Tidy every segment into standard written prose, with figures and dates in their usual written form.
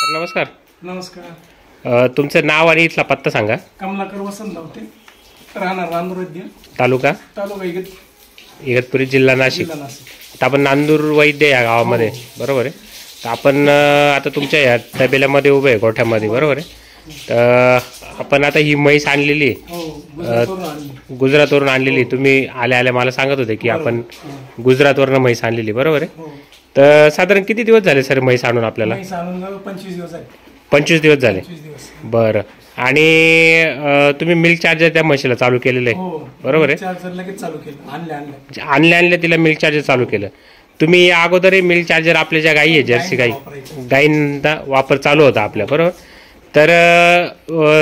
नमस्कार. नमस्कार. तुमचं नाव आणि इथला पत्ता सांगा. कमलाकर वसंत धावते, राहणार नांदुर तालुका इगतपुरी, जिल्हा नाशिक. तर आपण नांदूर वैद्य या गावामध्ये बरोबर आहे. तर आपण आता तुमच्या या तबेल्यामध्ये उभे आहे, गोठ्यामध्ये बरोबर आहे. तर आपण आता ही म्हैस आणलेली गुजरातवरून आणलेली. तुम्ही आल्या आल्या मला सांगत होते की आपण गुजरातवरून म्हैस आणलेली बरोबर आहे. तर साधारण किती दिवस झाले सर म्हैस आणून आपल्याला? 25 दिवस झाले. 25 दिवस झाले. बरं. आणि तुम्ही मिल्क चार्जर त्या म्हशीला चालू केलेलं आहे बरोबर आहे. लगेच चालू केलं. आणल्या तिला मिल्क चार्जर चालू केलं. तुम्ही या अगोदरही मिल्क चार्जर आपल्या ज्या गायी आहे जर्सी गायींचा वापर चालू होता आपल्या बरोबर. तर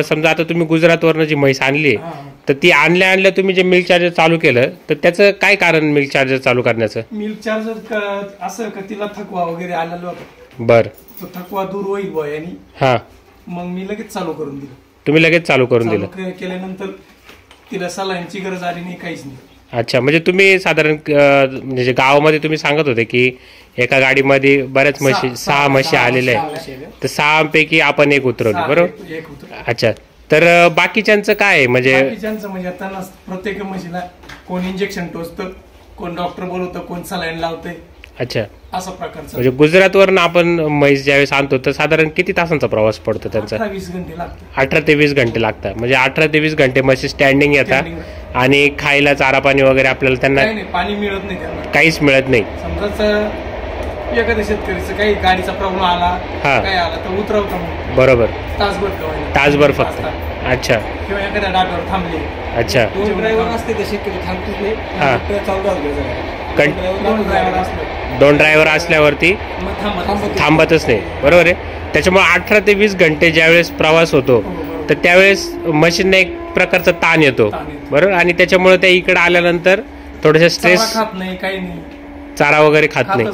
समजा आता तुम्ही गुजरातवरनं जी म्हैस आणली तर ती आणल्या तुम्ही जे मिल्क चार्जर चालू केलं तर त्याचं काय कारण मिल्क चार्जर चालू करण्याचं? मिल्क चार्जर असं का तिला थकवा वगैरे आलेला होता. बर. तो थकवा दूर होईल बुवा यांनी. हा. मग मी लगेच चालू करून दिलं. तुम्ही लगेच चालू करून दिलं. केल्यानंतर तिला सलाईनची गरज आली नाही, काहीच नाही. अच्छा, म्हणजे तुम्ही साधारण म्हणजे गावामध्ये तुम्ही सांगत होते की एका गाडीमध्ये बऱ्याच म्हशी 6 म्हशी आलेल्या आहेत. तर 6 पैकी आपण एक उतरवली बरोबर. अच्छा. तर बाकीच्यांचं काय आहे? म्हणजे आता प्रत्येक म्हशीला कोण इंजेक्शन टोचतं, कोण डॉक्टर बोलवतं, कोण सलाईन लावतंय. अच्छा, असा प्रकारचं. म्हणजे गुजरातवरून आपण म्हैस ज्यावेळेस आणतो तर साधारण किती तासांचा प्रवास पडतो त्यांचा? 18-20 घंटे लागतात. 18 ते 20 घंटे लागतात. म्हणजे 18 ते 20 घंटे म्हशी स्टँडिंग येतात आणि खायला चारा पाणी वगैरे आपल्याला त्यांना पाणी मिळत नाही, त्यांना काहीच मिळत नाही. समजा एखाद्या शेतकरीचं काही गाडीचा प्रॉब्लेम आला, काय आला तर उतरवतो बरोबर तासभर फक्त. अच्छा. किंवा एखाद्या डाब्यावर थांबले. अच्छा. 2 ड्रायव्हर असते ते शेतकरी थांबतच नाही. 2 ड्रायव्हर असल्यावरती थांबतच नाही बरोबर आहे. त्याच्यामुळे 18 ते 20 घंटे ज्यावेळेस प्रवास होतो तर त्यावेळेस मशीनने एक प्रकारचा ताण येतो बरोबर. आणि त्याच्यामुळे त्या इकडे आल्यानंतर थोडंसं स्ट्रेस, खात नाही, काही नाही, चारा वगैरे खात नाही.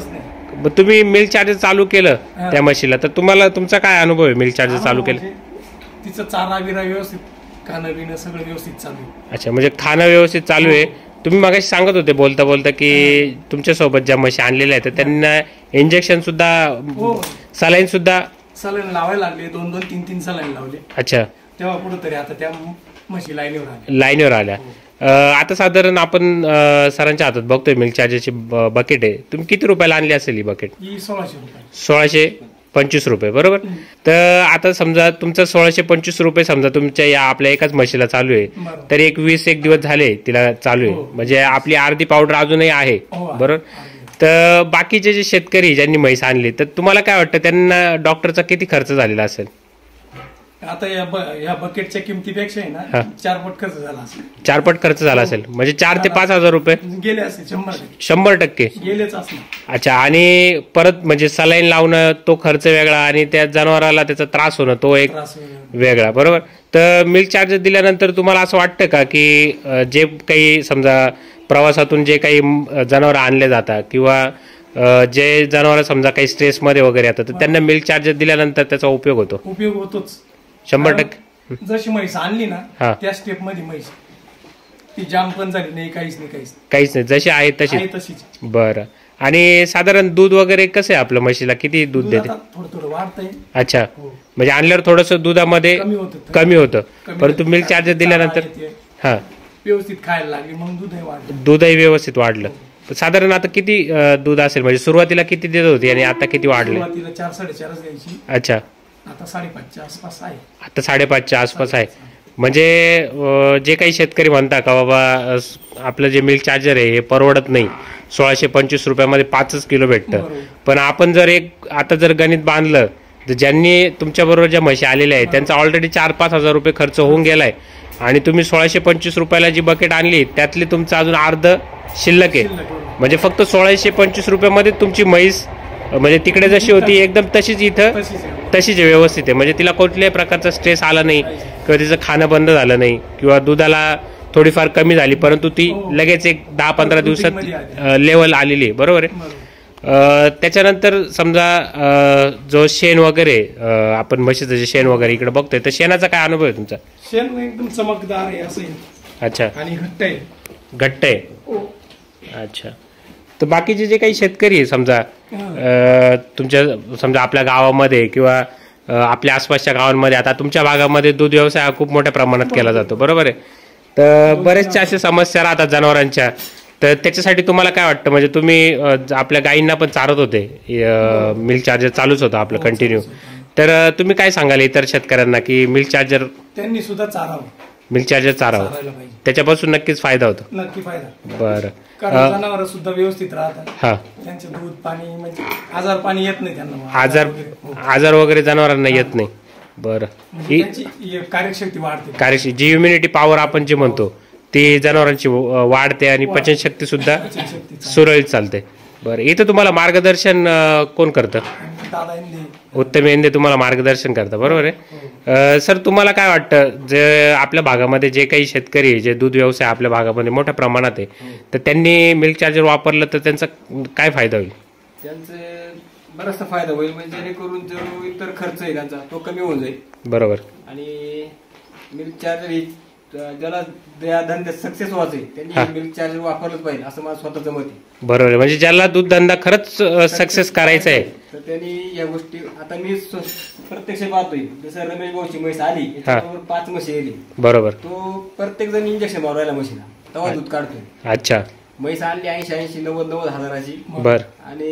मग तुम्ही मिल्क चार्जर चालू केलं त्या म्हशीला तर तुम्हाला तुमचा काय अनुभव आहे मिल्क चार्जर चालू केलं? तिचं चारा बिरा व्यवस्थित, खाणं पिणं सगळं व्यवस्थित चालू आहे. अच्छा, म्हणजे खाणं व्यवस्थित चालू आहे. तुम्ही मगाशी सांगत होते बोलता बोलता की तुमच्या सोबत ज्या म्हशी आणलेल्या आहेत त्यांना इंजेक्शन सुद्धा, सलाईन सलाईन लावायला लागले. 2-2, 3-3 सलाईन लावले. अच्छा. तेव्हा कुठंतरी आता त्या म्हशी लाईनीवर आल्या. आता साधारण आपण सरांच्या हातात बघतोय मिल्क चार्जरची बकेट आहे. तुम्ही किती रुपयाला आणली असेल ही बकेट? 1600 रुपये. 1625 रुपये बरोबर. तर आता समजा तुमचं 1625 रुपये समजा तुमच्या या आपल्या एकाच म्हशीला चालू आहे तर 20 दिवस झाले तिला चालू आहे. म्हणजे आपली अर्धी पावडर अजूनही आहे बरोबर. तर बाकीचे जे शेतकरी ज्यांनी म्हैस आणली तर तुम्हाला काय वाटतं त्यांना डॉक्टरचा किती खर्च झालेला असेल? आता या बकेटच्या किमतीपेक्षा आहे ना 4 पट खर्च झाला असेल. 4 पट खर्च झाला असेल. म्हणजे 4 ते 5 हजार रुपये गेले असेल. 100% गेलेच असणार. अच्छा. आणि परत म्हणजे सलाईन लावणं तो खर्च वेगळा आणि त्या जनावराला त्याचा त्रास होणं तो एक वेगळा बरोबर. तर मिल्क चार्जर दिल्यानंतर तुम्हाला असं वाटतं का की जे काही समजा प्रवासातून जे काही जनावर आणले जातात किंवा जे जनावर समजा काही स्ट्रेसमध्ये वगैरे येतात तर त्यांना मिल्क चार्जर दिल्यानंतर त्याचा उपयोग होतोच? 100%. जशी म्हैस आणली ना त्या स्टेप मध्ये म्हैस ती जाम पण झाली नाही, काहीच नाही. जशी आहे तशीच. बरं. आणि साधारण दूध वगैरे कसं आहे आपलं म्हशीला? किती दूध देते? थोडं वाढतंय. अच्छा. म्हणजे आणल्यावर थोडस दुधामध्ये कमी होतं परंतु मिल्क चार्जर दिल्यानंतर व्यवस्थित खायला लागली मग दूधही व्यवस्थित वाढलं. साधारण आता किती दूध असेल? म्हणजे सुरुवातीला किती देत होती आणि आता किती वाढले? 4-4.5 द्यायची. अच्छा. आता 5.5च्या आसपास आहे. आता 5.5च्या आसपास आहे. म्हणजे जे काही शेतकरी म्हणतात का बाबा आपलं जे मिल्क चार्जर आहे हे परवडत नाही, 1625 रुपयामध्ये 5 किलो भेटतं. पण आपण जर आता जर गणित बांधलं तर ज्यांनी तुमच्याबरोबर ज्या म्हशी आलेल्या आहेत त्यांचा ऑलरेडी 4-5 हजार रुपये खर्च होऊन गेलाय आणि तुम्ही 1625 रुपयाला जी बकेट आणली त्यातली तुमचं अजून अर्ध शिल्लक आहे. म्हणजे फक्त 1625 रुपयामध्ये तुमची म्हैस म्हणजे तिकडे जशी होती एकदम तशीच इथं तशीच व्यवस्थित आहे. म्हणजे तिला कुठल्याही प्रकारचा स्ट्रेस आला नाही किंवा तिचं खाणं बंद झालं नाही किंवा दुधाला थोडीफार कमी झाली परंतु ती लगेच एक 10-15 दिवसात लेवल आलेली आहे बरोबर आहे. त्याच्यानंतर समजा जो शेण वगैरे आपण म्हशीचं जे शेण वगैरे इकडे बघतोय तर शेणाचा काय अनुभव आहे तुमचा? शेण एकदम चमकदार आहे असं. अच्छा. आणि घट्ट आहे. अच्छा. तर बाकीचे जे काही शेतकरी आहे समजा तुमच्या समजा आपल्या गावामध्ये किंवा आपल्या आसपासच्या गावांमध्ये, आता तुमच्या भागामध्ये दूध व्यवसाय हा खूप मोठ्या प्रमाणात केला जातो, बरोबर आहे. तर बरेचशा अशा समस्या राहतात जनावरांच्या, तर त्याच्यासाठी तुम्हाला काय वाटतं? म्हणजे तुम्ही आपल्या गायींना पण चारत होते, मिल्क चार्जर चालूच होतं आपलं कंटिन्यू, तर तुम्ही काय सांगाल इतर शेतकऱ्यांना की मिल्क चार्जर त्यांनी सुद्धा चारावं, मिल्क चार्जर चारावं, चारायला पाहिजे, त्याच्यापासून नक्कीच फायदा होतो? नक्की फायदा. बरं. कारण जनावर सुद्धा व्यवस्थित राहतात, हा, त्यांचे दूध पाणी म्हणजे आजार पाणी येत नाही त्यांना, आजार वगैरे जनावरांना येत नाही. बरं. म्हणजे त्यांची कार्यशक्ती वाढते, कार्यक्षमता, जी इम्युनिटी पॉवर आपण जे म्हणतो ती जनावरांची वाढते आणि पचनशक्ती सुद्धा सुरळीत चालते. बरं. इथं तुम्हाला मार्गदर्शन कोण करतं? दादा इंदे, उत्तम यांनी तुम्हाला मार्गदर्शन करता, बरोबर आहे. सर, तुम्हाला काय वाटतं, जे आपल्या भागामध्ये जे काही शेतकरी जे दूध व्यवसाय आपल्या भागामध्ये मोठ्या प्रमाणात आहे, तर त्यांनी मिल्क चार्जर वापरलं तर त्यांचा काय फायदा होईल? त्यांचे बराचसा फायदा होईल, म्हणजे जेणेकरून जो इतर खर्च आहे त्यांचा तो कमी होऊन जाईल. बरोबर. आणि मिल्क चार्जर ही ज्याला त्या धंद्यात सक्सेस व्हायचं त्यांनी मिल्क चार्जर वापरलंच पाहिजे असं माझं स्वतःचं मत आहे. बरोबर आहे. म्हणजे ज्याला दूध धंदा खरंच सक्सेस करायचा आहे तर त्यांनी या गोष्टी, आता मी प्रत्यक्ष पाहतोय, जसं रमेश भाऊची म्हैस आली, याच्याबरोबर 5 म्हशी येली, बरोबर, तो प्रत्येक जण इंजेक्शन मारायला म्हशीला, तेव्हा दूध काढतोय. अच्छा. म्हैस आणली 80-90 हजाराची, बर, आणि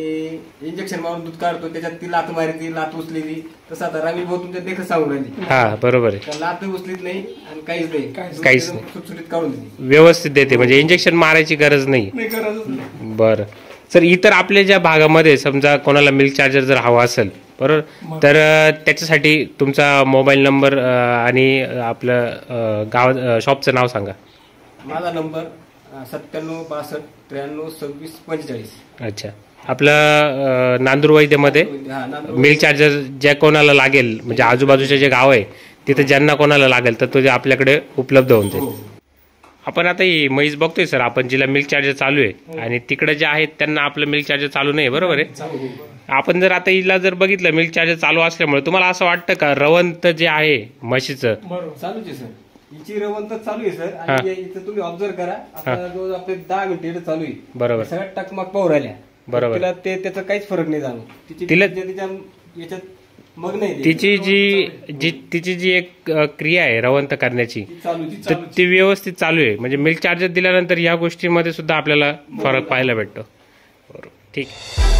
इंजेक्शन मारून दूध काढतो, त्याच्यात ती लात मारली, लात उचलेली. तसं आता रमेश भाऊ तुमच्या देखत सांगून राहिली, हा बरोबर आहे, तर लात उचलीत नाही आणि काहीच नाही, काहीच नाही, सुटसुटीत काढून देते, व्यवस्थित देते, म्हणजे इंजेक्शन मारायची गरज नाही. बरं. सर, इतर आपल्या ज्या भागामध्ये समजा कोणाला मिल्क चार्जर जर हवा असेल, बरोबर, तर त्याच्यासाठी तुमचा मोबाईल नंबर आणि आपलं गाव शॉपचं नाव सांगा. माझा नंबर 97 62 93 26 45. अच्छा. आपलं नांदूर वैद्यमध्ये मिल्क चार्जर ज्या कोणाला लागेल, म्हणजे आजूबाजूचे जे गाव आहे तिथे ज्यांना कोणाला लागेल तर तो आपल्याकडे उपलब्ध होऊन जाईल. आपण आता ही म्हैस बघतोय सर, आपण जिला मिल्क चार्जर चालू आहे आणि तिकडे जे आहेत त्यांना आपलं मिल्क चार्जर चालू नाही, बरोबर आहे. आपण जर आता हिला जर बघितलं मिल्क चार्जर चालू असल्यामुळे, तुम्हाला असं वाटतं का रवंत जे आहे म्हशीचं चालूच आहे सर, हिची रवंत चालू आहे सर, आणि इथं तुम्ही ऑब्झर्व करा, आता रोज आपले 10 मिनिटं चालू आहे, बरोबर, सगळ्या टकमक पाहू राहिल्या, बरोबर, तिला त्याचा काहीच फरक नाही जाणवत, तिला याच्यात मग नाही, तिची जी एक क्रिया आहे रवंत करण्याची, तर ती व्यवस्थित चालू आहे. म्हणजे मिल्क चार्जर दिल्यानंतर या गोष्टीमध्ये सुद्धा आपल्याला फरक पाहायला भेटतो. बरोबर, ठीक आहे.